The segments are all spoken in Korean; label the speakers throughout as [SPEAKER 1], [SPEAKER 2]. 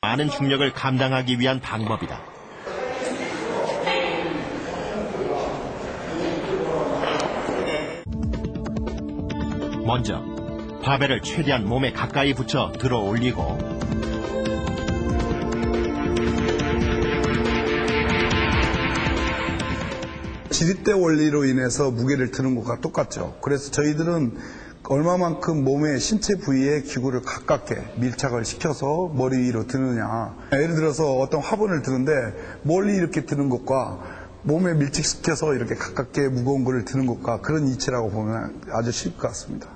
[SPEAKER 1] 많은 중력을 감당하기 위한 방법이다. 먼저 바벨을 최대한 몸에 가까이 붙여 들어 올리고
[SPEAKER 2] 지렛대 원리로 인해서 무게를 드는 것과 똑같죠. 그래서 저희들은 얼마만큼 몸의 신체 부위에 기구를 가깝게 밀착을 시켜서 머리 위로 드느냐. 예를 들어서 어떤 화분을 드는데 멀리 이렇게 드는 것과 몸에 밀착시켜서 이렇게 가깝게 무거운 거를 드는 것과 그런 이치라고 보면 아주 쉬울 것 같습니다.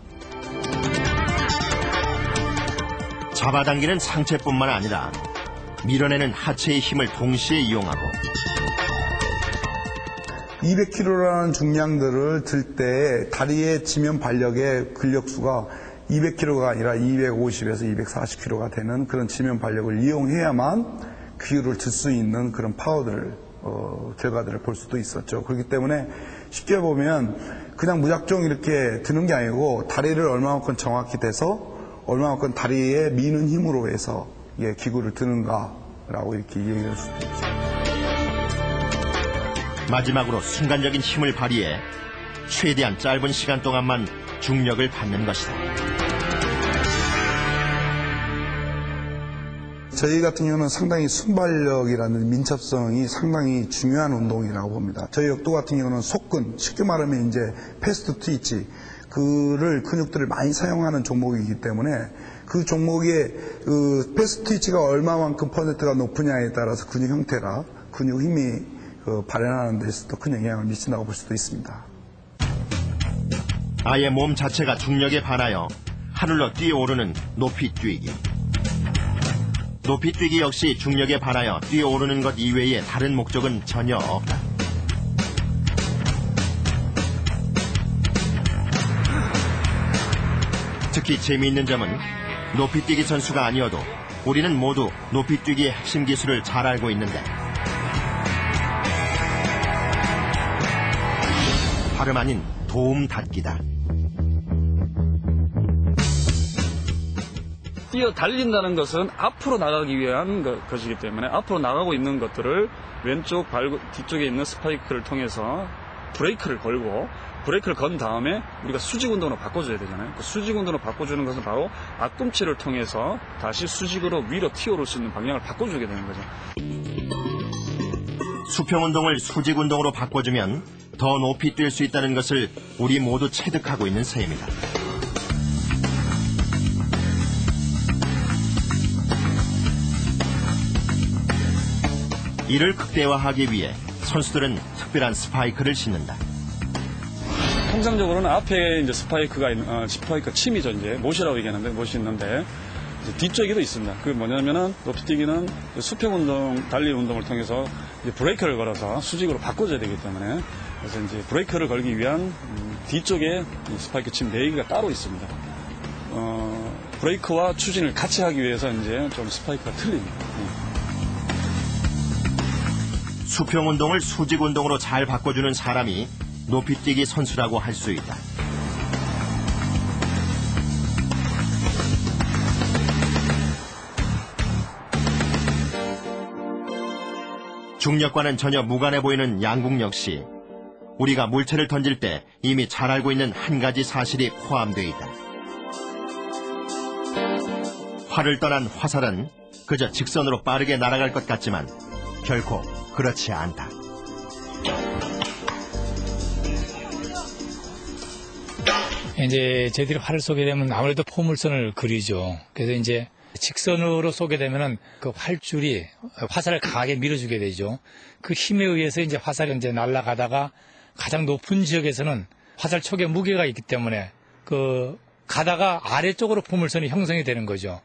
[SPEAKER 1] 잡아당기는 상체뿐만 아니라 밀어내는 하체의 힘을 동시에 이용하고
[SPEAKER 2] 200kg라는 중량들을 들 때 다리의 지면 발력의 근력수가 200kg가 아니라 250에서 240kg가 되는 그런 지면 발력을 이용해야만 기구를 들 수 있는 그런 파워들을 결과들을 볼 수도 있었죠. 그렇기 때문에 쉽게 보면 그냥 무작정 이렇게 드는 게 아니고 다리를 얼마만큼 정확히 대서 얼마만큼 다리에 미는 힘으로 해서 기구를 드는가라고 이렇게 이해할 수도 있죠.
[SPEAKER 1] 마지막으로 순간적인 힘을 발휘해 최대한 짧은 시간 동안만 중력을 받는 것이다.
[SPEAKER 2] 저희 같은 경우는 상당히 순발력이라는 민첩성이 상당히 중요한 운동이라고 봅니다. 저희 역도 같은 경우는 속근, 쉽게 말하면 이제 패스트 트위치, 그를 근육들을 많이 사용하는 종목이기 때문에 그 종목의 패스트 트위치가 얼마만큼 퍼센트가 높으냐에 따라서 근육 형태가 근육 힘이 발현하는 데서도 큰 영향을 미친다고 볼 수도 있습니다.
[SPEAKER 1] 아예 몸 자체가 중력에 반하여 하늘로 뛰어오르는 높이 뛰기. 높이 뛰기 역시 중력에 반하여 뛰어오르는 것 이외에 다른 목적은 전혀 없다. 특히 재미있는 점은 높이 뛰기 선수가 아니어도 우리는 모두 높이 뛰기의 핵심 기술을 잘 알고 있는데 다름 아닌 도움 닫기다.
[SPEAKER 3] 뛰어 달린다는 것은 앞으로 나가기 위한 것이기 때문에 앞으로 나가고 있는 것들을 왼쪽 뒤쪽에 있는 스파이크를 통해서 브레이크를 걸고 브레이크를 건 다음에 우리가 수직 운동으로 바꿔줘야 되잖아요. 그 수직 운동으로 바꿔주는 것은 바로 앞꿈치를 통해서 다시 수직으로 위로 튀어오를 수 있는 방향을 바꿔주게 되는 거죠.
[SPEAKER 1] 수평 운동을 수직 운동으로 바꿔주면 더 높이 뛸 수 있다는 것을 우리 모두 체득하고 있는 셈이다. 이를 극대화하기 위해 선수들은 특별한 스파이크를 신는다.
[SPEAKER 3] 통상적으로는 앞에 이제 스파이크 침이죠. 이제 못이라고 얘기하는데 못이 있는데 이제 뒤쪽에도 있습니다. 그게 뭐냐면은 높이뛰기는 수평 운동, 달리 운동을 통해서 이제 브레이크를 걸어서 수직으로 바꿔줘야 되기 때문에 그래서 이제 브레이크를 걸기 위한 뒤쪽에 스파이크 침 4개가 따로 있습니다. 브레이크와 추진을 같이 하기 위해서 이제 좀 스파이크가 틀립니다.
[SPEAKER 1] 수평 운동을 수직 운동으로 잘 바꿔주는 사람이 높이뛰기 선수라고 할 수 있다. 중력과는 전혀 무관해 보이는 양궁 역시 우리가 물체를 던질 때 이미 잘 알고 있는 한 가지 사실이 포함되어 있다. 활을 떠난 화살은 그저 직선으로 빠르게 날아갈 것 같지만 결코 그렇지 않다.
[SPEAKER 4] 이제 저희들이 활을 쏘게 되면 아무래도 포물선을 그리죠. 그래서 이제 직선으로 쏘게 되면은 그 활줄이 화살을 강하게 밀어주게 되죠. 그 힘에 의해서 이제 화살이 이제 날아가다가 가장 높은 지역에서는 화살 촉에 무게가 있기 때문에 그 가다가 아래쪽으로 포물선이 형성이 되는 거죠.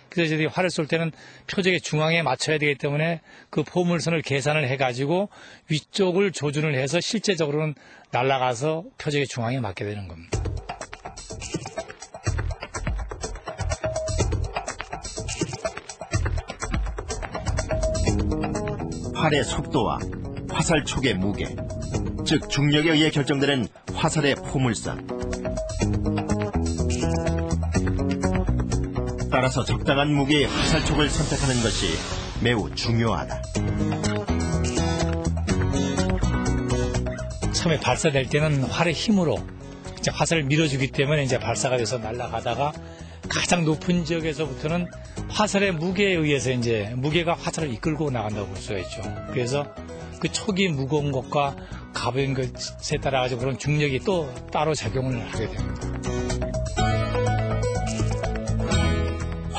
[SPEAKER 4] 그래서 저희들이 활을 쏠 때는 표적의 중앙에 맞춰야 되기 때문에 그 포물선을 계산을 해가지고 위쪽을 조준을 해서 실제적으로는 날아가서 표적의 중앙에 맞게 되는 겁니다.
[SPEAKER 1] 활의 속도와 화살 촉의 무게, 즉 중력에 의해 결정되는 화살의 포물선. 따라서 따라서 적당한 무게의 화살촉을 선택하는 것이 매우 중요하다.
[SPEAKER 4] 처음에 발사될 때는 활의 힘으로 이제 화살을 밀어주기 때문에 이제 발사가 돼서 날아가다가 가장 높은 지역에서부터는 화살의 무게에 의해서 이제 무게가 화살을 이끌고 나간다고 볼 수가 있죠. 그래서 그 촉이 무거운 것과 가벼운 것에 따라 가지고 그런 중력이 또 따로 작용을 하게 됩니다.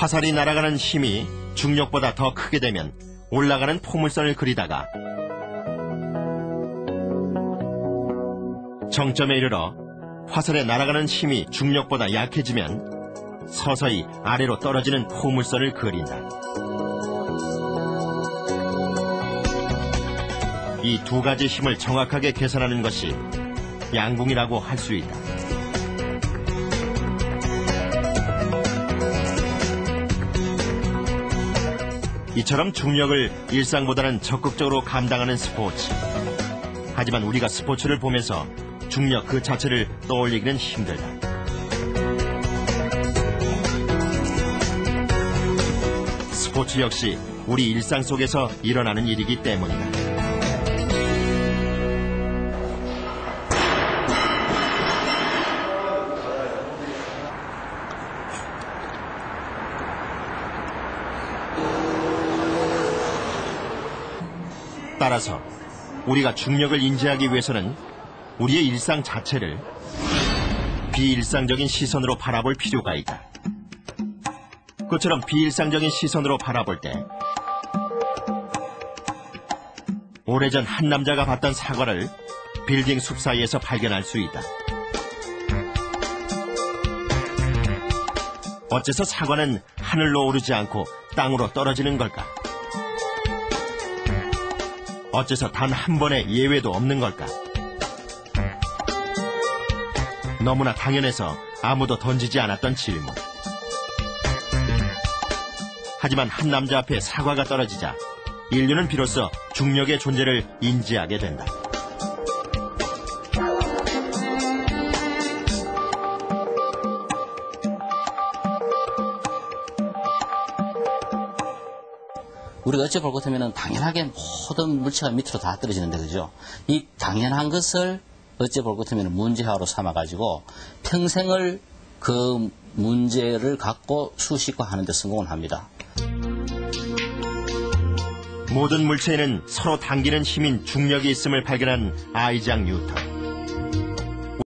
[SPEAKER 1] 화살이 날아가는 힘이 중력보다 더 크게 되면 올라가는 포물선을 그리다가 정점에 이르러 화살에 날아가는 힘이 중력보다 약해지면 서서히 아래로 떨어지는 포물선을 그린다. 이 두 가지 힘을 정확하게 계산하는 것이 양궁이라고 할 수 있다. 이처럼 중력을 일상보다는 적극적으로 감당하는 스포츠. 하지만 우리가 스포츠를 보면서 중력 그 자체를 떠올리기는 힘들다. 스포츠 역시 우리 일상 속에서 일어나는 일이기 때문이다. 따라서 우리가 중력을 인지하기 위해서는 우리의 일상 자체를 비일상적인 시선으로 바라볼 필요가 있다. 그처럼 비일상적인 시선으로 바라볼 때 오래전 한 남자가 봤던 사과를 빌딩 숲 사이에서 발견할 수 있다. 어째서 사과는 하늘로 오르지 않고 땅으로 떨어지는 걸까? 어째서 단 한 번의 예외도 없는 걸까? 너무나 당연해서 아무도 던지지 않았던 질문. 하지만 한 남자 앞에 사과가 떨어지자 인류는 비로소 중력의 존재를 인지하게 된다.
[SPEAKER 5] 우리가 어찌 볼 것 같으면 당연하게 모든 물체가 밑으로 다 떨어지는데, 그죠? 이 당연한 것을 어찌 볼 것 같으면 문제화로 삼아가지고 평생을 그 문제를 갖고 수식화하는 데 성공을 합니다.
[SPEAKER 1] 모든 물체에는 서로 당기는 힘인 중력이 있음을 발견한 아이작 뉴턴.